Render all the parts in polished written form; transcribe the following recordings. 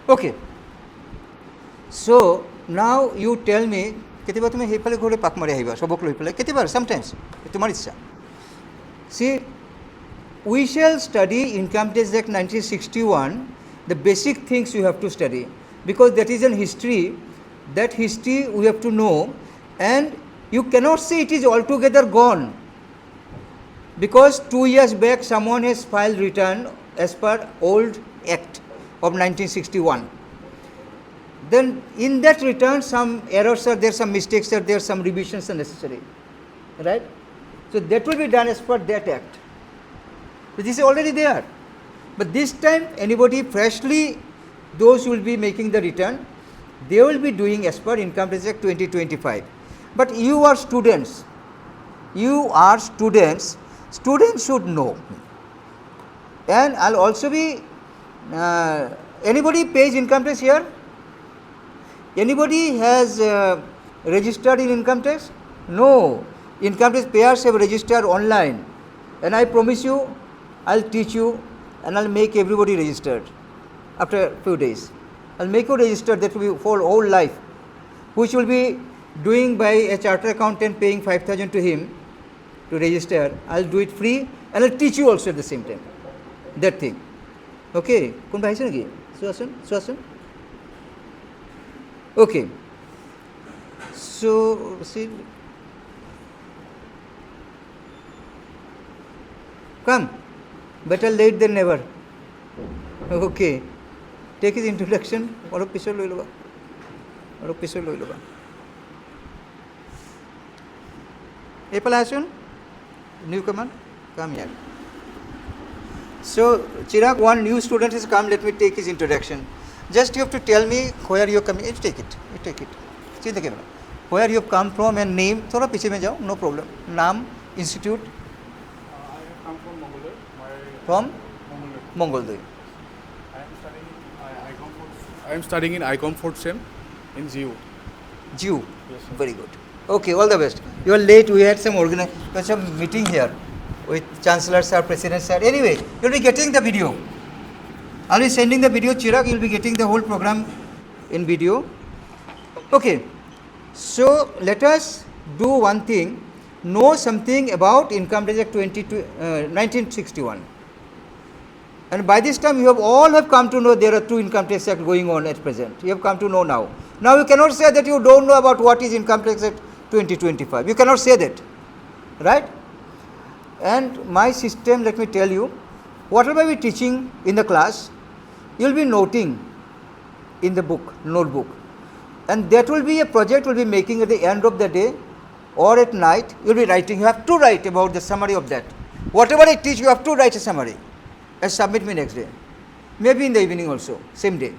Okay. So now you tell me, কেতিয়াবা তুমি সেইফালে ঘূৰি পাক মাৰি আহিবা সবক লৈ পেলাই কেতিয়াবা sometimes তোমাৰ ইচ্ছা. See, we shall study Income Tax Act 1961, the basic things you have to study, because that is an history. That history we have to know, and you cannot say it is altogether gone, because 2 years back someone has filed return as per old act of 1961. Then in that return some errors are there, some mistakes are there, some revisions are necessary, right? So that will be done as per that act. So this is already there, but this time anybody freshly, those who will be making the return, they will be doing as per Income Tax Act 2025. But you are students, students should know. And I'll also be anybody pays income tax here? Anybody has registered in income tax? No, income tax payers have registered online, and I promise you I'll teach you and I'll make everybody registered after a few days. I'll make you registered, that will be for whole life, which will be doing by a chartered accountant paying 5,000 to him to register. I'll do it free and I'll teach you also at the same time that thing. Okay, কোন ভাই আছে নাকি? সুয়াসন? Okay, so see, come, better late than never. Okay, take his introduction. অলপ পিছৰ লৈ ল'বা. এইফালে আসুন, new command, come here. So Chirag, one new student has come. Let me take his introduction. Just you have to tell me where you are coming. You take it. See the camera. Where you have come from and name. थोड़ा पीछे में जाओ, no problem. नाम, institute. I have come from Mongoloi. From Mongoloi. I am studying in ICOM 4th Sem in GU. GU. Yes, sir. Very good. Okay, all the best. You are late. We had some meeting here with Chancellor Sir, President Sir. Anyway, you will be getting the video. I'll be sending the video. Chirag, you will be getting the whole program in video. Okay, so let us do one thing. Know something about Income Tax Act 1961. And by this time you all have come to know there are 2 Income Tax Acts going on at present. You have come to know now. Now you cannot say that you don't know about what is Income Tax Act 2025. You cannot say that, right? And my system, let me tell you, whatever we teaching in the class, you will be noting in the notebook. And that will be a project you will be making at the end of the day or at night. You will be writing. You have to write about the summary of that. Whatever I teach, you have to write a summary and submit me next day. Maybe in the evening also, same day.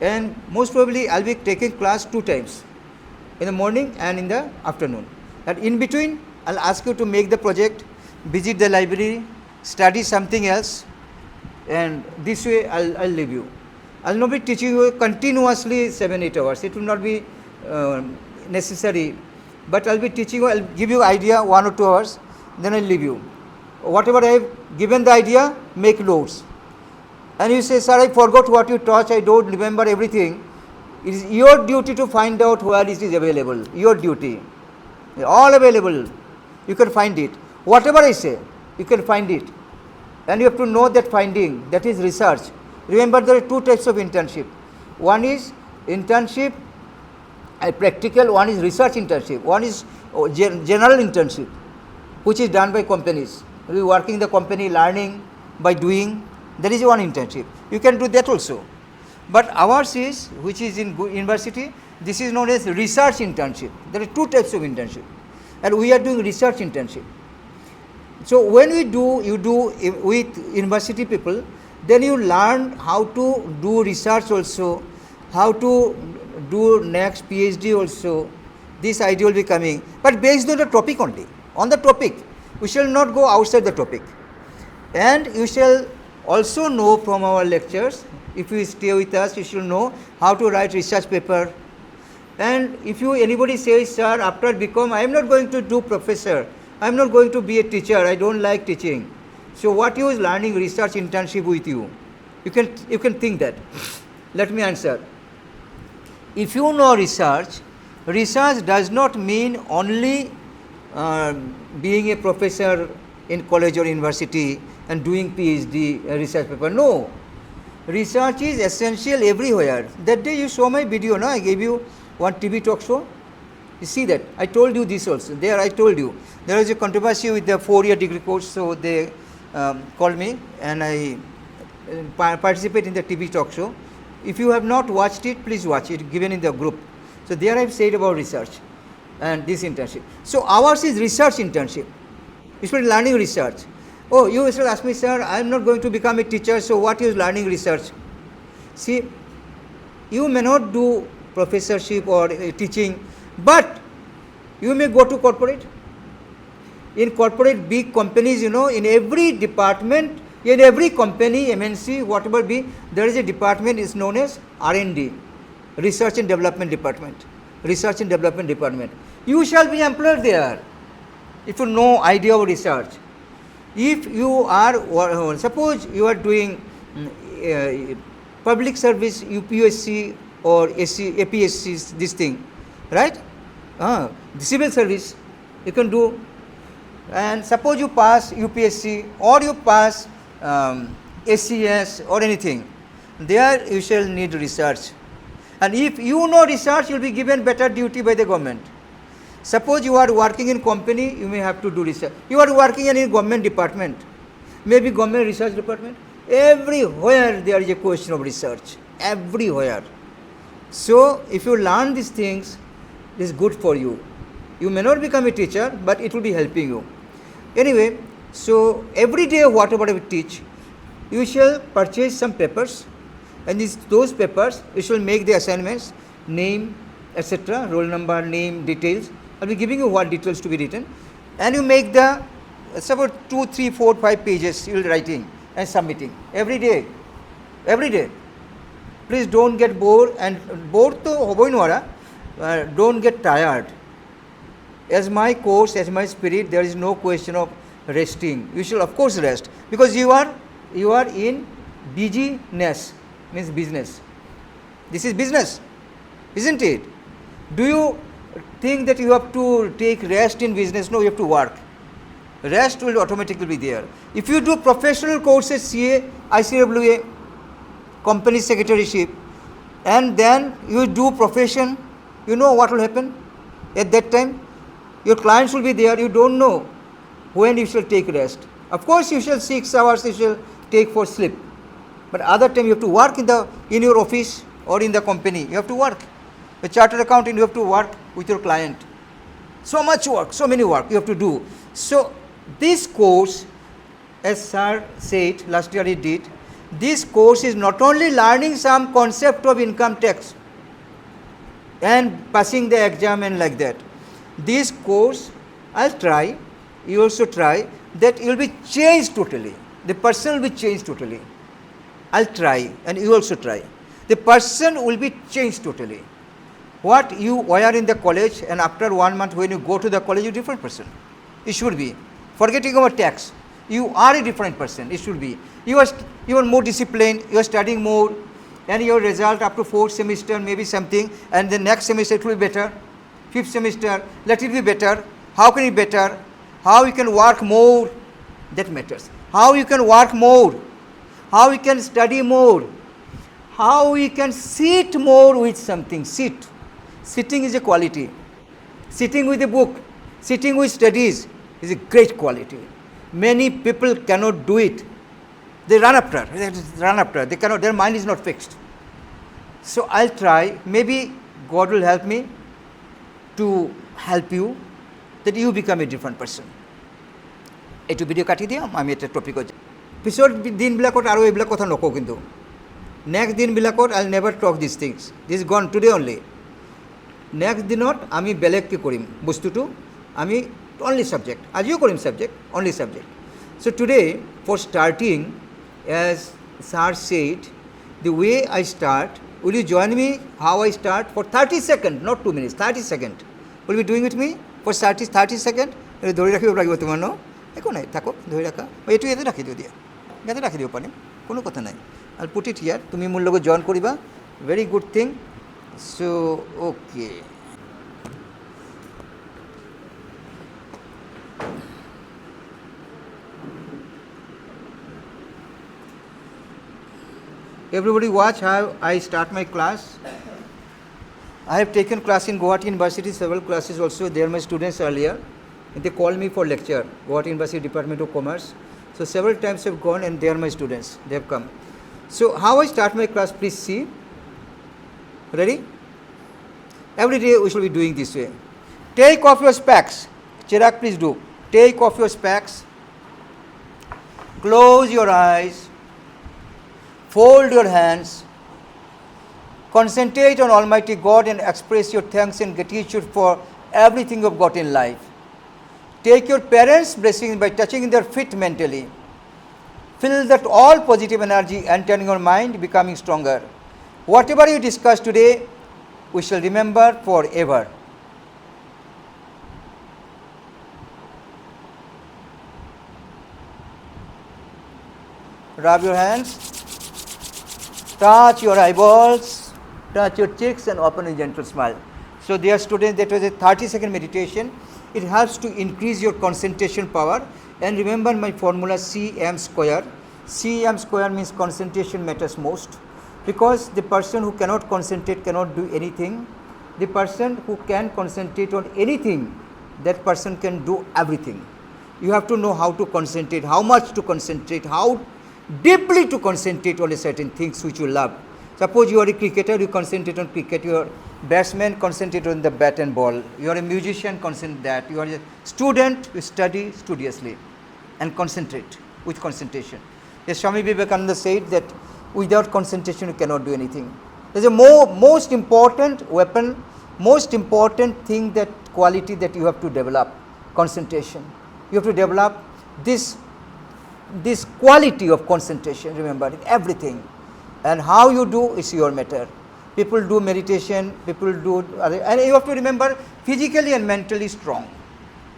And most probably I'll be taking class 2 times, in the morning and in the afternoon. And in between, I'll ask you to make the project, visit the library, study something else, and this way I'll leave you. I'll not be teaching you continuously 7-8 hours. It will not be necessary, but I'll be teaching you, I'll give you idea 1 or 2 hours, then I'll leave you. Whatever I have given the idea, make notes. And you say, sir, I forgot what you taught, I don't remember everything. It is your duty to find out where it is available. Your duty. All available. You can find it. Whatever I say, you can find it. And you have to know that finding, that is research. Remember, there are 2 types of internship. One is internship, practical, one is research internship. One is general internship, which is done by companies. We working the company, learning by doing. That is one internship. You can do that also. But ours is, which is in university, this is known as research internship. There are 2 types of internship, and we are doing research internship. So when you do with university people, then you learn how to do research also, how to do next PhD also. This idea will be coming, but based on the topic only. On the topic, we shall not go outside the topic. And you shall also know from our lectures, if you stay with us, you should know how to write research paper. And if anybody says, sir, after become, I am not going to do professor, I am not going to be a teacher, I don't like teaching. So what you is learning research internship with you. You can think that. Let me answer. If you know research, research does not mean only being a professor in college or university and doing PhD research paper. No. Research is essential everywhere. That day you saw my video, no? I gave you one TV talk show. You see that? I told you this also. There I told you. There is a controversy with the 4-year degree course, so they called me and I participate in the TV talk show. If you have not watched it, please watch it, given in the group. So there I have said about research and this internship. So ours is research internship. It's for learning research. Oh, you should ask me, sir, I am not going to become a teacher, so what is learning research? See, you may not do professorship or teaching, but you may go to corporate. In corporate big companies, you know, in every department, in every company, MNC, whatever be, there is a department is known as R&D, Research and Development Department. Research and Development Department. You shall be employed there if you know idea of research. If you are, suppose you are doing public service, UPSC or APSC, this thing, right? The civil service, you can do. And suppose you pass UPSC or you pass ACS or anything, there you shall need research. And if you know research, you will be given better duty by the government. Suppose you are working in company, you may have to do research. You are working in a government department, maybe government research department. Everywhere there is a question of research, everywhere. So if you learn these things, it is good for you. You may not become a teacher, but it will be helping you. Anyway, so every day whatever we teach, you shall purchase some papers, and those papers you shall make the assignments, name, etc., roll number, name, details. I will be giving you what details to be written, and you make the suppose 2, 3, 4, 5 pages you will writing and submitting every day. Every day. Please don't get bored, and bored to hoboi nora. Don't get tired. As my course, as my spirit, there is no question of resting. You should of course rest, because you are in busyness, means business. This is business, isn't it? Do you think that you have to take rest in business? No, you have to work. Rest will automatically be there. If you do professional courses, CA, ICWA, company secretaryship, and then you do profession, you know what will happen at that time? Your clients will be there. You don't know when you shall take rest. Of course, you shall 6 hours you shall take for sleep, but other time you have to work in your office or in the company. You have to work. A chartered accountant, you have to work with your client. So much work, so many work you have to do. So this course, as sir said, last year he did, this course is not only learning some concept of income tax and passing the exam and like that. This course, I'll try, you also try, that you will be changed totally. The person will be changed totally. I'll try, and you also try. The person will be changed totally. What you were in the college, and after 1 month when you go to the college, you're a different person. It should be. Forgetting about tax, you are a different person. It should be. You are more disciplined, you are studying more, and your result up to 4th semester maybe something, and the next semester it will be better. 5th semester, let it be better. How can it be better? How you can work more, that matters. How you can work more, how you can study more, how you can sit more with something. Sitting is a quality. Sitting with a book, sitting with studies is a great quality. Many people cannot do it. They run after. They cannot. Their mind is not fixed. So I'll try. Maybe God will help me to help you that you become a different person. এইটো video কাটি দিম, আমি এটা টপিকত পিছৰ দিনবিলাকত আৰু এইবিলাক কথা নকওঁ, কিন্তু নেক্সট দিনবিলাকত আই উইল নেভাৰ টক দিছ থিংছ, দিছ গন টুডে অনলি। নেক্সট দিনত আমি বেলেগকৈ কৰিম বস্তুটো, আমি অনলি ছাবজেক্ট, আজিও কৰিম subject, only subject. So' today for starting, as sir said, the way I start, will you join me how I start for 30 seconds, not 2 minutes, 30 seconds. Will you be doing with me for 30 seconds? ধৰি ৰাখিব লাগিব তোমাৰ, ন? একো নাই, থাকক, ধৰি ৰাখা। এইটো ইয়াতে ৰাখি দিওঁ দিয়া, ইয়াতে ৰাখি দিব পাৰিম, কোনো কথা নাই। I'll put it here, তুমি মোৰ লগত জইন কৰিবা, Very good thing. So, okay. Everybody watch how I start my class. I have taken class in Guwahati University, several classes also. They are my students earlier. And they called me for lecture, Guwahati University Department of Commerce. So several times I have gone and they are my students. They have come. So how I start my class, please see. Ready? Every day we shall be doing this way. Take off your specs. Chirag, please do. Take off your specs. Close your eyes. Fold your hands. Concentrate on Almighty God and express your thanks and gratitude for everything you've got in life. Take your parents' blessing by touching their feet mentally. Feel that all positive energy entering your mind, becoming stronger. Whatever you discuss today, we shall remember forever. Rub your hands. Touch your eyeballs, touch your cheeks and open a gentle smile. So dear students, that was a 30-second meditation. It helps to increase your concentration power. And remember my formula CM square. CM square means concentration matters most. Because the person who cannot concentrate cannot do anything. The person who can concentrate on anything, that person can do everything. You have to know how to concentrate, how much to concentrate, how deeply to concentrate on a certain things which you love. Suppose you are a cricketer, you concentrate on cricket. You are batsman, concentrate on the bat and ball. You are a musician, concentrate that. You are a student, you study studiously and concentrate with concentration. Yes, Swami Vivekananda said that without concentration you cannot do anything. There is a most important weapon, most important thing, that quality that you have to develop, concentration. You have to develop this quality of concentration, remember, in everything. And how you do is your matter. People do meditation, people do other, and you have to remember physically and mentally strong.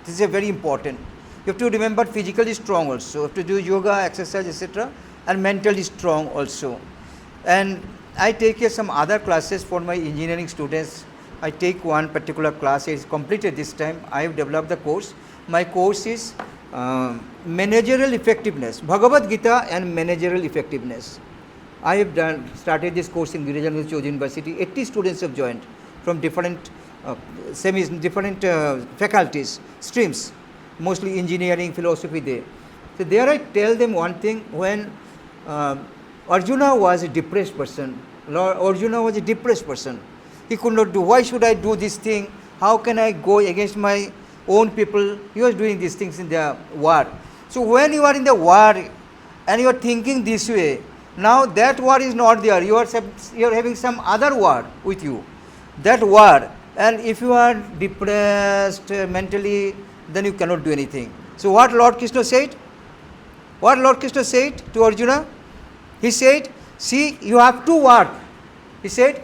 This is a very important. You have to remember physically strong also. You have to do yoga, exercise, etc. and mentally strong also. And I take here some other classes for my engineering students. I take one particular class. It is completed this time. I have developed the course. My course is managerial effectiveness, Bhagavad Gita and managerial effectiveness. I have started this course in Girijan Choudhury University. 80 students have joined from different faculties, streams, mostly engineering, philosophy there. So there I tell them one thing. When Arjuna was a depressed person, Lord Arjuna was a depressed person. He could not do. Why should I do this thing? How can I go against my own people? He was doing these things in the war. So when you are in the war and you are thinking this way, now that war is not there. You are having some other war with you. That war, and if you are depressed mentally, then you cannot do anything. So what Lord Krishna said? What Lord Krishna said to Arjuna? He said, see, you have to work. He said,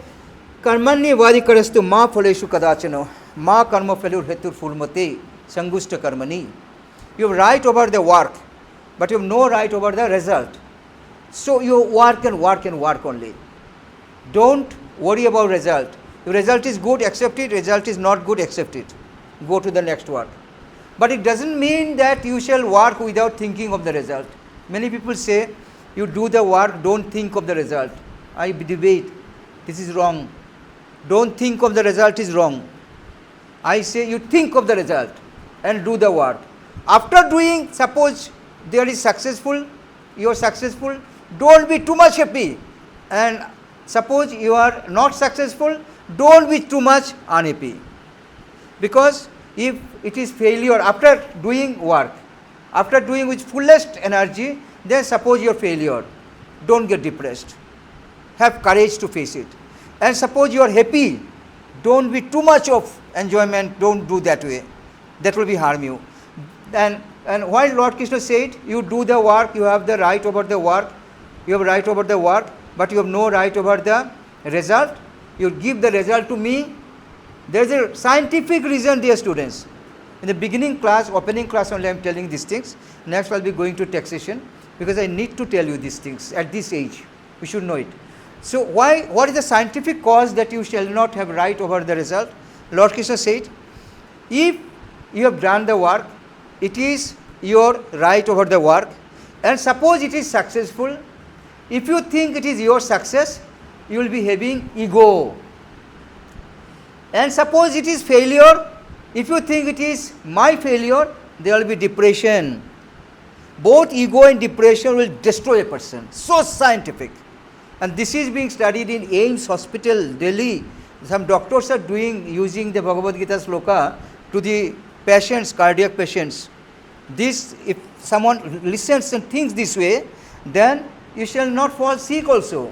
Karmani vadikarastu ma phaleshu kadachano ma karma phalur hetur fulmate sangushta karmani. You have right over the work, but you have no right over the result. So you work and work and work only. Don't worry about result. If result is good, accept it. Result is not good, accept it. Go to the next work. But it doesn't mean that you shall work without thinking of the result. Many people say, you do the work, don't think of the result. I debate. This is wrong. Don't think of the result is wrong. I say you think of the result and do the work. After doing, suppose there is successful, you are successful, don't be too much happy. And suppose you are not successful, don't be too much unhappy. Because if it is failure after doing work, after doing with fullest energy, then suppose you are failure, don't get depressed. Have courage to face it. And suppose you are happy, don't be too much of enjoyment, don't do that way. That will be harm you. And while Lord Krishna said, you do the work, you have the right over the work, you have right over the work, but you have no right over the result. You give the result to me. There is a scientific reason, dear students. In the beginning class, opening class only I am telling these things. Next I will be going to taxation, because I need to tell you these things at this age. We should know it. So why, what is the scientific cause that you shall not have right over the result? Lord Krishna said, if you have done the work, it is your right over the work, and suppose it is successful, if you think it is your success, you will be having ego. And suppose it is failure, if you think it is my failure, there will be depression. Both ego and depression will destroy a person. So scientific. And this is being studied in AIMS Hospital, Delhi. Some doctors are using the Bhagavad Gita sloka to the patients, cardiac patients. This, if someone listens and thinks this way, then you shall not fall sick also.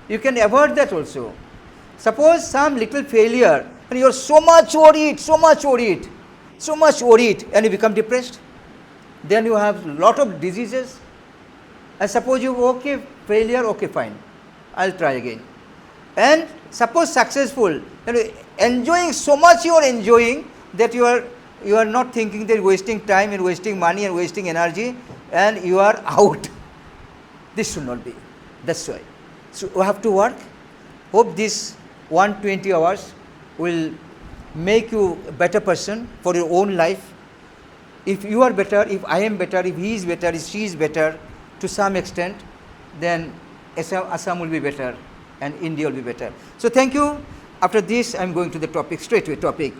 You can avoid that also. Suppose some little failure and you are so much worried, and you become depressed. Then you have lot of diseases. And suppose you, okay, failure, okay, fine, I'll try again. And suppose successful, and enjoying so much, you are enjoying that you are not thinking that wasting time and wasting money and wasting energy, and you are out. This should not be. That's why. So we have to work. Hope this 120 hours will make you a better person for your own life. If you are better, if I am better, if he is better, if she is better to some extent, then Assam will be better and India will be better. So thank you. After this, I am going to the topic, straight away topic.